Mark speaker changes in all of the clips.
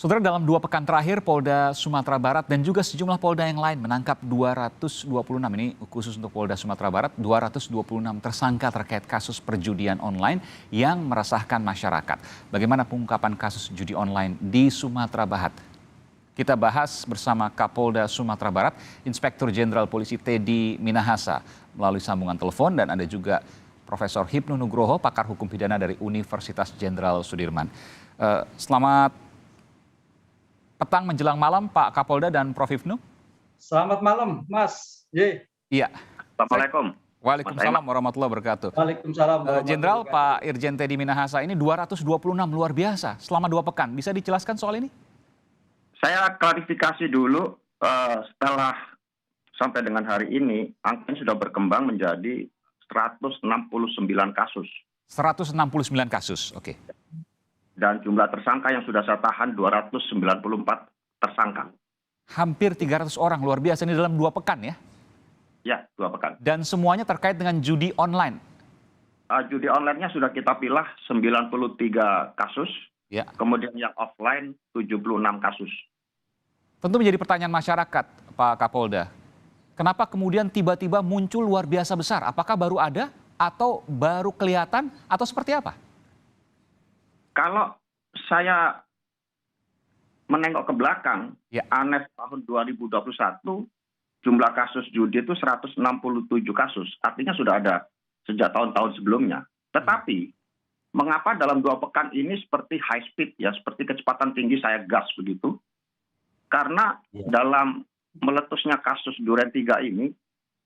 Speaker 1: Saudara, dalam 2 pekan terakhir, Polda Sumatera Barat dan juga sejumlah Polda yang lain menangkap 226, ini khusus untuk Polda Sumatera Barat, 226 tersangka terkait kasus perjudian online yang meresahkan masyarakat. Bagaimana pengungkapan kasus judi online di Sumatera Barat? Kita bahas bersama Kapolda Sumatera Barat, Inspektur Jenderal Polisi Teddy Minahasa melalui sambungan telepon, dan ada juga Profesor Hipnu Nugroho, pakar hukum pidana dari Universitas Jenderal Sudirman. Selamat petang menjelang malam, Pak Kapolda dan Prof. Hipnu.
Speaker 2: Selamat malam, Mas J.
Speaker 1: Iya.
Speaker 3: Assalamualaikum.
Speaker 1: Waalaikumsalam warahmatullahi wabarakatuh.
Speaker 2: Waalaikumsalam.
Speaker 1: Jenderal Pak Irjen Teddy Minahasa, ini 226 luar biasa selama 2 pekan. Bisa dijelaskan soal ini?
Speaker 3: Saya klarifikasi dulu, setelah sampai dengan hari ini, angkanya sudah berkembang menjadi 169 kasus.
Speaker 1: 169 kasus, oke.
Speaker 3: Dan jumlah tersangka yang sudah saya tahan 294 tersangka.
Speaker 1: Hampir 300 orang, luar biasa. Ini dalam 2 pekan ya?
Speaker 3: Ya, 2 pekan.
Speaker 1: Dan semuanya terkait dengan judi online?
Speaker 3: Judi online-nya sudah kita pilah 93 kasus.
Speaker 1: Ya.
Speaker 3: Kemudian yang offline 76 kasus.
Speaker 1: Tentu menjadi pertanyaan masyarakat, Pak Kapolda. Kenapa kemudian tiba-tiba muncul luar biasa besar? Apakah baru ada atau baru kelihatan atau seperti apa?
Speaker 3: Kalau saya menengok ke belakang,
Speaker 1: ya,
Speaker 3: ANEF tahun 2021, jumlah kasus judi itu 167 kasus. Artinya sudah ada sejak tahun-tahun sebelumnya. Tetapi, mengapa dalam 2 pekan ini seperti high speed, ya, seperti kecepatan tinggi saya gas begitu? Karena dalam meletusnya kasus Duren 3 ini,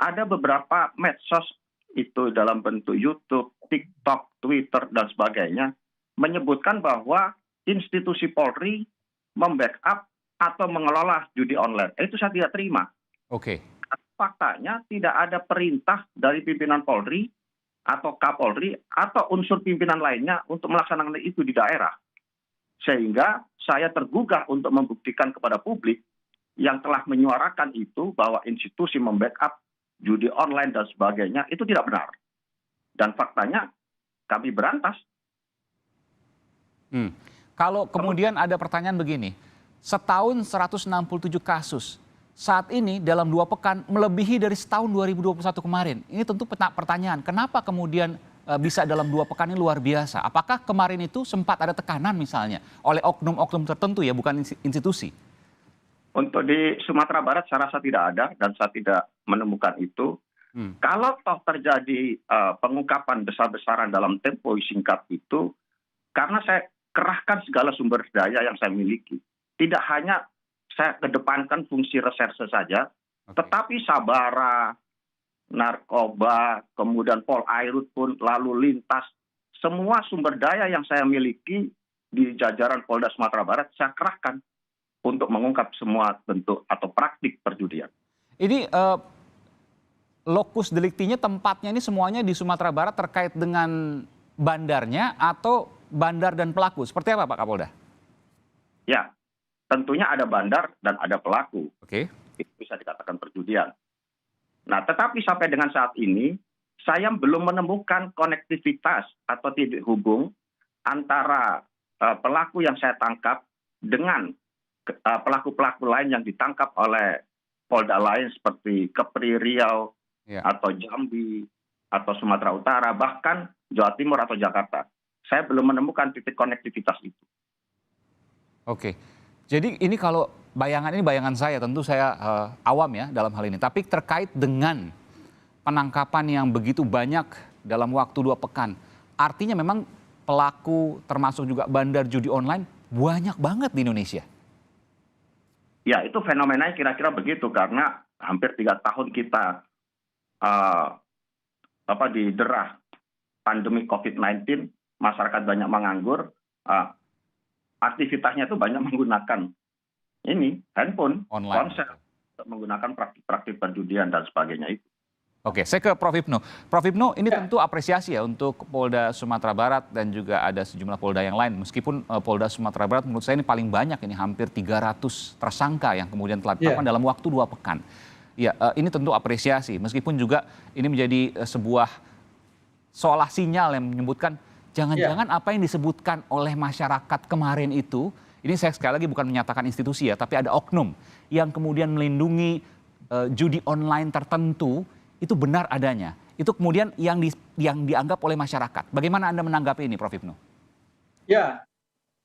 Speaker 3: ada beberapa medsos itu dalam bentuk YouTube, TikTok, Twitter, dan sebagainya, menyebutkan bahwa institusi Polri membackup atau mengelola judi online. Itu saya tidak terima.
Speaker 1: Oke.
Speaker 3: Faktanya tidak ada perintah dari pimpinan Polri atau Kapolri atau unsur pimpinan lainnya untuk melaksanakan itu di daerah. Sehingga saya tergugah untuk membuktikan kepada publik yang telah menyuarakan itu bahwa institusi membackup judi online dan sebagainya itu tidak benar. Dan faktanya kami berantas.
Speaker 1: Kalau kemudian ada pertanyaan begini, setahun 167 kasus, saat ini dalam 2 pekan melebihi dari setahun 2021 kemarin. Ini tentu pertanyaan, kenapa kemudian bisa dalam 2 pekan ini luar biasa? Apakah kemarin itu sempat ada tekanan misalnya oleh oknum-oknum tertentu ya, bukan institusi?
Speaker 3: Untuk di Sumatera Barat saya rasa tidak ada dan saya tidak menemukan itu. Kalau toh terjadi pengungkapan besar-besaran dalam tempo singkat itu, karena saya kerahkan segala sumber daya yang saya miliki. Tidak hanya saya kedepankan fungsi reserse saja, tetapi Sabara, narkoba, kemudian Polairut pun, lalu lintas, semua sumber daya yang saya miliki di jajaran Polda Sumatera Barat, saya kerahkan untuk mengungkap semua bentuk atau praktik perjudian. Ini
Speaker 1: lokus deliktinya, tempatnya ini semuanya di Sumatera Barat terkait dengan bandarnya atau bandar dan pelaku? Seperti apa Pak Kapolda?
Speaker 3: Ya, tentunya ada bandar dan ada pelaku.
Speaker 1: Oke.
Speaker 3: Itu bisa dikatakan perjudian. Nah, tetapi sampai dengan saat ini, saya belum menemukan konektivitas atau titik hubung antara pelaku yang saya tangkap dengan pelaku-pelaku lain yang ditangkap oleh Polda lain seperti Kepri, Riau, atau Jambi, atau Sumatera Utara, bahkan Jawa Timur atau Jakarta. Saya belum menemukan titik konektivitas itu.
Speaker 1: Oke, jadi ini kalau bayangan saya, tentu saya awam ya dalam hal ini. Tapi terkait dengan penangkapan yang begitu banyak dalam waktu 2 pekan, artinya memang pelaku termasuk juga bandar judi online banyak banget di Indonesia.
Speaker 3: Ya, itu fenomenanya kira-kira begitu karena hampir 3 tahun kita diderah pandemi COVID-19. Masyarakat banyak menganggur, aktivitasnya itu banyak menggunakan handphone, ponsel, menggunakan praktik-praktik perjudian dan sebagainya itu.
Speaker 1: Oke, saya ke Prof. Hipnu. Prof. Hipnu, ini tentu apresiasi ya untuk Polda Sumatera Barat dan juga ada sejumlah Polda yang lain. Meskipun Polda Sumatera Barat menurut saya ini paling banyak, ini hampir 300 tersangka yang kemudian telah ditetapkan dalam waktu 2 pekan. Ya, ini tentu apresiasi. Meskipun juga ini menjadi sebuah seolah sinyal yang menyebutkan jangan-jangan apa yang disebutkan oleh masyarakat kemarin itu Ini saya sekali lagi bukan menyatakan institusi ya, tapi ada oknum yang kemudian melindungi judi online tertentu, itu benar adanya. Itu kemudian yang dianggap oleh masyarakat. Bagaimana Anda menanggapi ini, Prof. Ibnu?
Speaker 2: Ya,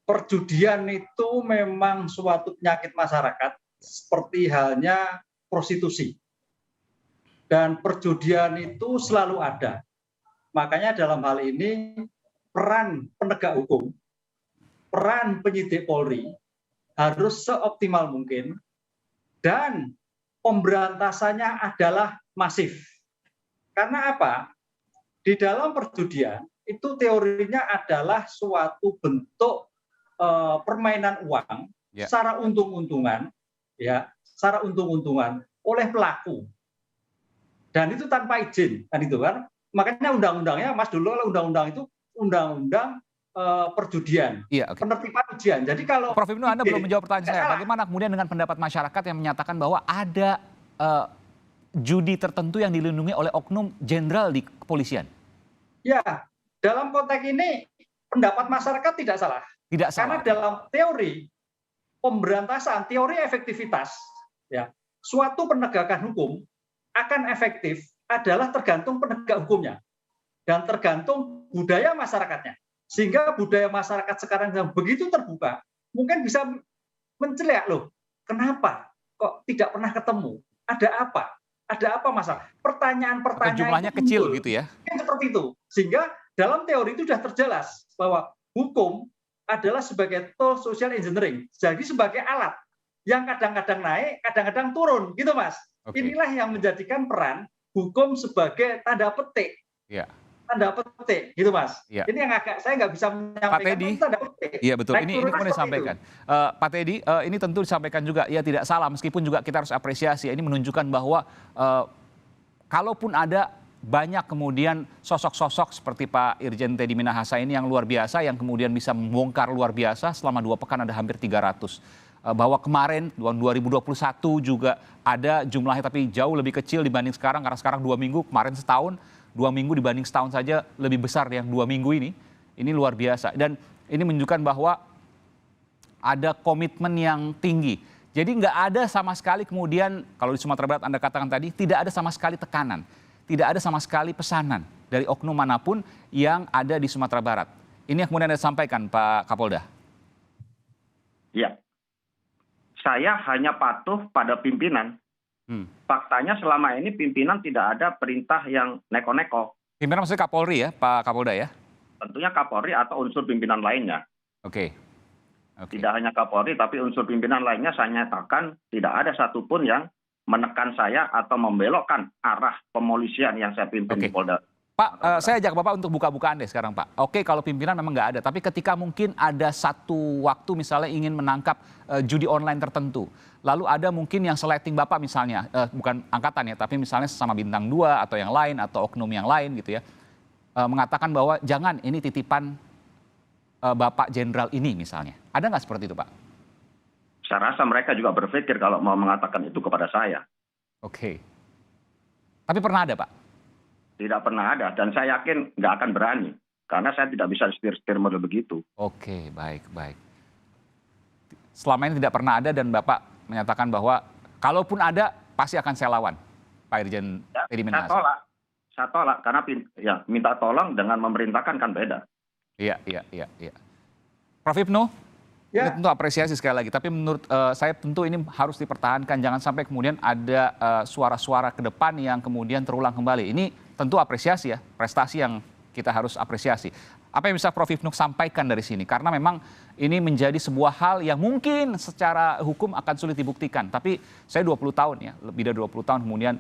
Speaker 2: perjudian itu memang suatu penyakit masyarakat seperti halnya prostitusi. Dan perjudian itu selalu ada. Makanya dalam hal ini peran penegak hukum, peran penyidik Polri harus seoptimal mungkin dan pemberantasannya adalah masif. Karena apa? Di dalam perjudian itu teorinya adalah suatu bentuk permainan uang secara untung-untungan, ya, secara untung-untungan oleh pelaku. Dan itu tanpa izin, kan itu kan? Makanya undang-undangnya, Mas, dulu kalau undang-undang itu undang-undang perjudian, penertiban ujian. Jadi kalau
Speaker 1: Prof. Ibnu, Anda belum menjawab pertanyaan saya. Bagaimana kemudian dengan pendapat masyarakat yang menyatakan bahwa ada judi tertentu yang dilindungi oleh oknum jenderal di kepolisian?
Speaker 2: Ya, dalam konteks ini pendapat masyarakat tidak salah.
Speaker 1: Tidak salah.
Speaker 2: Karena dalam teori pemberantasan, teori efektivitas, ya, suatu penegakan hukum akan efektif adalah tergantung penegak hukumnya dan tergantung budaya masyarakatnya. Sehingga budaya masyarakat sekarang yang begitu terbuka, mungkin bisa menceliak, loh, kenapa kok tidak pernah ketemu? Ada apa? Ada apa masalah? Pertanyaan-pertanyaan
Speaker 1: jumlahnya kecil gitu ya?
Speaker 2: Seperti itu. Sehingga dalam teori itu sudah terjelas bahwa hukum adalah sebagai tool social engineering. Jadi sebagai alat yang kadang-kadang naik, kadang-kadang turun, gitu, Mas. Inilah yang menjadikan peran hukum sebagai tanda petik.
Speaker 1: Ya.
Speaker 2: Tanda petik, gitu, Mas.
Speaker 1: Ya.
Speaker 2: Ini yang agak saya nggak bisa menyampaikan.
Speaker 1: Pak Teddy,
Speaker 2: tanda petik.
Speaker 1: iya betul. Ini mau disampaikan. Pak Teddy, ini tentu disampaikan juga, ya tidak salah. Meskipun juga kita harus apresiasi. Ini menunjukkan bahwa kalaupun ada banyak kemudian sosok-sosok seperti Pak Irjen Teddy Minahasa ini yang luar biasa, yang kemudian bisa membongkar luar biasa, selama 2 pekan ada hampir 300. Bahwa kemarin, 2021 juga ada jumlahnya tapi jauh lebih kecil dibanding sekarang, karena sekarang 2 minggu, kemarin setahun. 2 minggu dibanding setahun saja lebih besar yang 2 minggu ini luar biasa. Dan ini menunjukkan bahwa ada komitmen yang tinggi. Jadi nggak ada sama sekali kemudian, kalau di Sumatera Barat Anda katakan tadi, tidak ada sama sekali tekanan. Tidak ada sama sekali pesanan dari oknum manapun yang ada di Sumatera Barat. Ini yang kemudian Anda sampaikan, Pak Kapolda.
Speaker 3: Ya, saya hanya patuh pada pimpinan. Faktanya selama ini pimpinan tidak ada perintah yang neko-neko.
Speaker 1: Pimpinan maksudnya Kapolri ya, Pak Kapolda ya?
Speaker 3: Tentunya Kapolri atau unsur pimpinan lainnya.
Speaker 1: Oke.
Speaker 3: Tidak hanya Kapolri, tapi unsur pimpinan lainnya saya nyatakan tidak ada satupun yang menekan saya atau membelokkan arah pemolisian yang saya pimpin di Polda.
Speaker 1: Pak, saya ajak Bapak untuk buka-bukaan deh sekarang, Pak. Oke, kalau pimpinan memang nggak ada, tapi ketika mungkin ada satu waktu misalnya ingin menangkap judi online tertentu, lalu ada mungkin yang seleting Bapak misalnya, bukan angkatan ya, tapi misalnya sesama bintang 2 atau yang lain atau oknum yang lain gitu ya, mengatakan bahwa jangan ini titipan Bapak Jenderal ini misalnya. Ada nggak seperti itu, Pak?
Speaker 3: Saya rasa mereka juga berpikir kalau mau mengatakan itu kepada saya.
Speaker 1: Oke. Tapi pernah ada, Pak?
Speaker 3: Tidak pernah ada, dan saya yakin nggak akan berani. Karena saya tidak bisa setir-setir model begitu.
Speaker 1: Oke, baik. Selama ini tidak pernah ada dan Bapak menyatakan bahwa kalaupun ada, pasti akan saya lawan, Pak Irjen Teddy Minahasa.
Speaker 3: Saya tolak, karena ya, minta tolong dengan memerintahkan kan beda.
Speaker 1: Iya. Prof. Ibnu, ini tentu apresiasi sekali lagi. Tapi menurut saya tentu ini harus dipertahankan. Jangan sampai kemudian ada suara-suara ke depan yang kemudian terulang kembali. Ini tentu apresiasi ya, prestasi yang kita harus apresiasi. Apa yang bisa Prof. Ibnu sampaikan dari sini? Karena memang ini menjadi sebuah hal yang mungkin secara hukum akan sulit dibuktikan. Tapi saya 20 tahun ya, lebih dari 20 tahun kemudian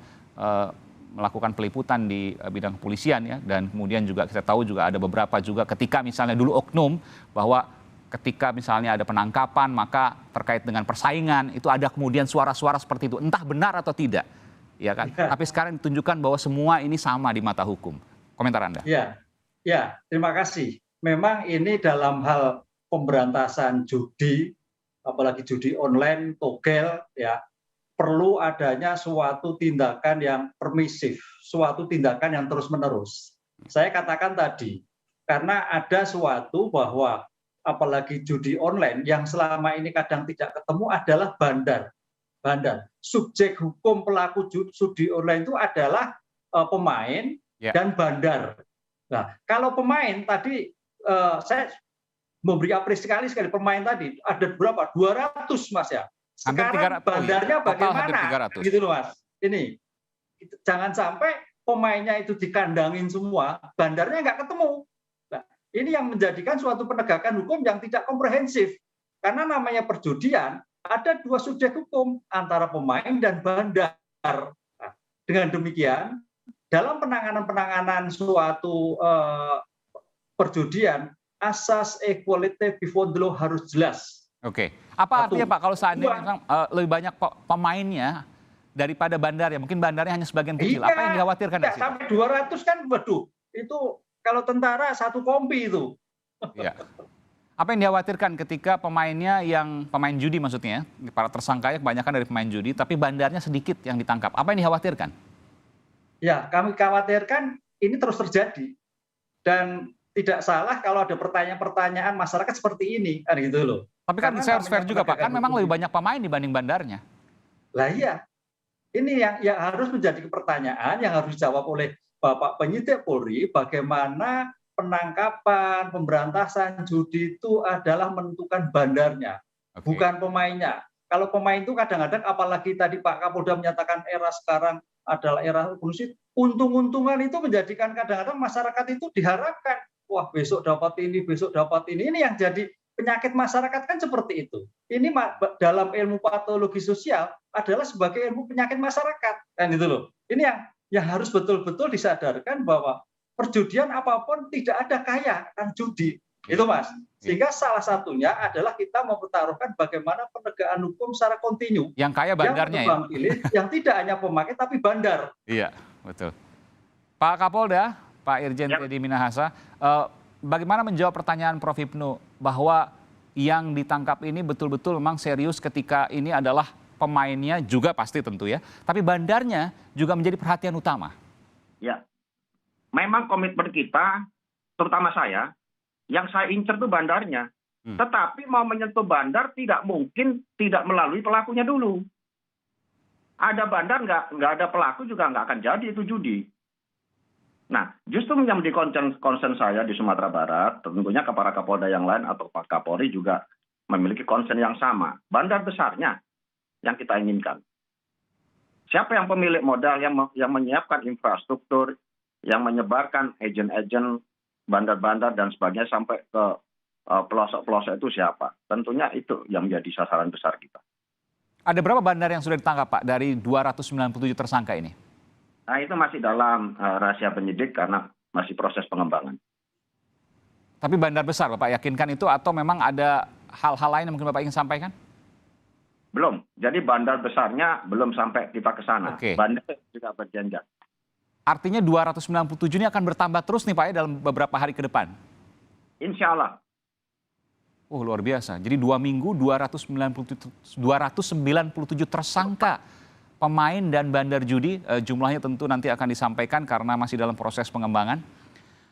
Speaker 1: melakukan peliputan di bidang kepolisian ya. Dan kemudian juga kita tahu juga ada beberapa juga ketika misalnya dulu oknum bahwa ketika misalnya ada penangkapan maka terkait dengan persaingan itu ada kemudian suara-suara seperti itu. Entah benar atau tidak. Ya kan? Tapi sekarang ditunjukkan bahwa semua ini sama di mata hukum. Komentar Anda?
Speaker 2: Ya, terima kasih. Memang ini dalam hal pemberantasan judi, apalagi judi online, togel, ya, perlu adanya suatu tindakan yang permisif, suatu tindakan yang terus-menerus. Saya katakan tadi, karena ada suatu bahwa apalagi judi online yang selama ini kadang tidak ketemu adalah bandar. Subjek hukum pelaku judi online itu adalah pemain dan bandar. Nah, kalau pemain tadi saya memberi apresiasi sekali pemain tadi ada berapa? 200 Mas ya. Sekarang bandarnya bagaimana? Gitu loh Mas. Ini jangan sampai pemainnya itu dikandangin semua, bandarnya nggak ketemu. Nah, ini yang menjadikan suatu penegakan hukum yang tidak komprehensif. Karena namanya perjudian, ada dua subjek hukum antara pemain dan bandar. Nah, dengan demikian, dalam penanganan suatu perjudian, asas equality before the law harus jelas.
Speaker 1: Oke, apa artinya Pak kalau seandainya lebih banyak pemainnya daripada bandar ya? Mungkin bandarnya hanya sebagian kecil. Apa yang dikhawatirkan?
Speaker 2: Iya, sampai 200 kan, waduh, itu kalau tentara satu kompi itu.
Speaker 1: Iya. Apa yang dikhawatirkan ketika pemainnya yang pemain judi maksudnya, para tersangkanya kebanyakan dari pemain judi, tapi bandarnya sedikit yang ditangkap. Apa yang dikhawatirkan?
Speaker 2: Ya, kami khawatirkan ini terus terjadi. Dan tidak salah kalau ada pertanyaan-pertanyaan masyarakat seperti ini, kan gitu loh.
Speaker 1: Tapi kan saya harus fair juga Pak, kan memang lebih banyak pemain dibanding bandarnya.
Speaker 2: Lah iya, ini yang harus menjadi pertanyaan yang harus dijawab oleh Bapak Penyidik Polri, bagaimana penangkapan, pemberantasan judi itu adalah menentukan bandarnya, bukan pemainnya. Kalau pemain itu kadang-kadang, apalagi tadi Pak Kapolda menyatakan era sekarang adalah era kondusif, untung-untungan itu menjadikan kadang-kadang masyarakat itu diharapkan, wah besok dapat ini, besok dapat ini yang jadi penyakit masyarakat kan seperti itu. Ini dalam ilmu patologi sosial adalah sebagai ilmu penyakit masyarakat, kan itu loh. Ini yang harus betul-betul disadarkan bahwa perjudian apapun tidak ada kaya kan judi, itu Mas. Sehingga salah satunya adalah kita mempertaruhkan bagaimana penegakan hukum secara kontinu.
Speaker 1: Yang kaya bandarnya
Speaker 2: yang pilih, yang tidak hanya pemakai tapi bandar.
Speaker 1: Iya, betul. Pak Kapolda, Pak Irjen Teddy Minahasa, bagaimana menjawab pertanyaan Prof. Hipnu bahwa yang ditangkap ini betul-betul memang serius ketika ini adalah pemainnya juga pasti tentu ya, tapi bandarnya juga menjadi perhatian utama?
Speaker 3: Ya, memang komitmen kita, terutama saya, yang saya incer itu bandarnya. Tetapi mau menyentuh bandar tidak mungkin tidak melalui pelakunya dulu. Ada bandar nggak ada pelaku juga nggak akan jadi itu judi. Nah, justru yang menjadi concern saya di Sumatera Barat, tentunya ke para Kapolda yang lain atau Pak Kapolri juga memiliki concern yang sama. Bandar besarnya yang kita inginkan. Siapa yang pemilik modal yang menyiapkan infrastruktur, yang menyebarkan agen-agen bandar-bandar dan sebagainya sampai ke pelosok-pelosok itu siapa? Tentunya itu yang menjadi sasaran besar kita.
Speaker 1: Ada berapa bandar yang sudah ditangkap Pak dari 297 tersangka ini?
Speaker 3: Nah, itu masih dalam rahasia penyidik karena masih proses pengembangan.
Speaker 1: Tapi bandar besar Bapak yakinkan itu atau memang ada hal-hal lain yang mungkin Bapak ingin sampaikan?
Speaker 3: Belum. Jadi bandar besarnya belum sampai kita ke sana.
Speaker 1: Oke.
Speaker 3: Bandar juga berjenjang.
Speaker 1: Artinya 297 ini akan bertambah terus nih Pak ya dalam beberapa hari ke depan?
Speaker 3: Insya Allah.
Speaker 1: Luar biasa. Jadi 2 minggu 297 tersangka pemain dan bandar judi, jumlahnya tentu nanti akan disampaikan karena masih dalam proses pengembangan.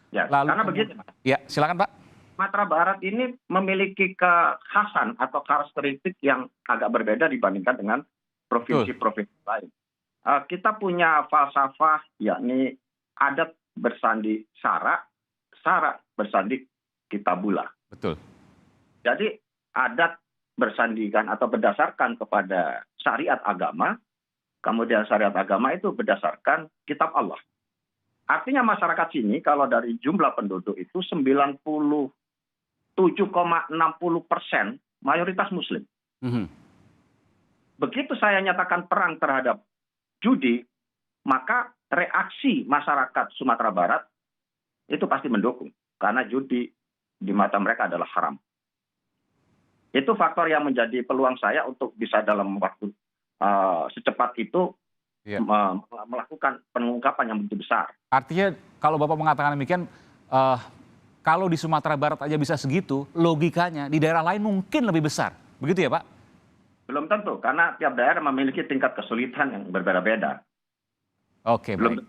Speaker 3: Ya, karena begini, Pak.
Speaker 1: Ya, silakan Pak.
Speaker 3: Sumatera Barat ini memiliki kekhasan atau karakteristik yang agak berbeda dibandingkan dengan provinsi-provinsi lain. Kita punya falsafah, yakni adat bersandi sara, sara bersandi kitabullah.
Speaker 1: Betul.
Speaker 3: Jadi adat bersandikan atau berdasarkan kepada syariat agama, kemudian syariat agama itu berdasarkan kitab Allah. Artinya masyarakat sini kalau dari jumlah penduduk itu 97,60% mayoritas muslim. Begitu saya nyatakan perang terhadap judi, maka reaksi masyarakat Sumatera Barat itu pasti mendukung. Karena judi di mata mereka adalah haram. Itu faktor yang menjadi peluang saya untuk bisa dalam waktu secepat itu melakukan pengungkapan yang begitu besar.
Speaker 1: Artinya kalau Bapak mengatakan demikian, kalau di Sumatera Barat aja bisa segitu, logikanya di daerah lain mungkin lebih besar. Begitu ya Pak?
Speaker 3: Belum tentu, karena tiap daerah memiliki tingkat kesulitan yang berbeda-beda.
Speaker 1: Oke, baik.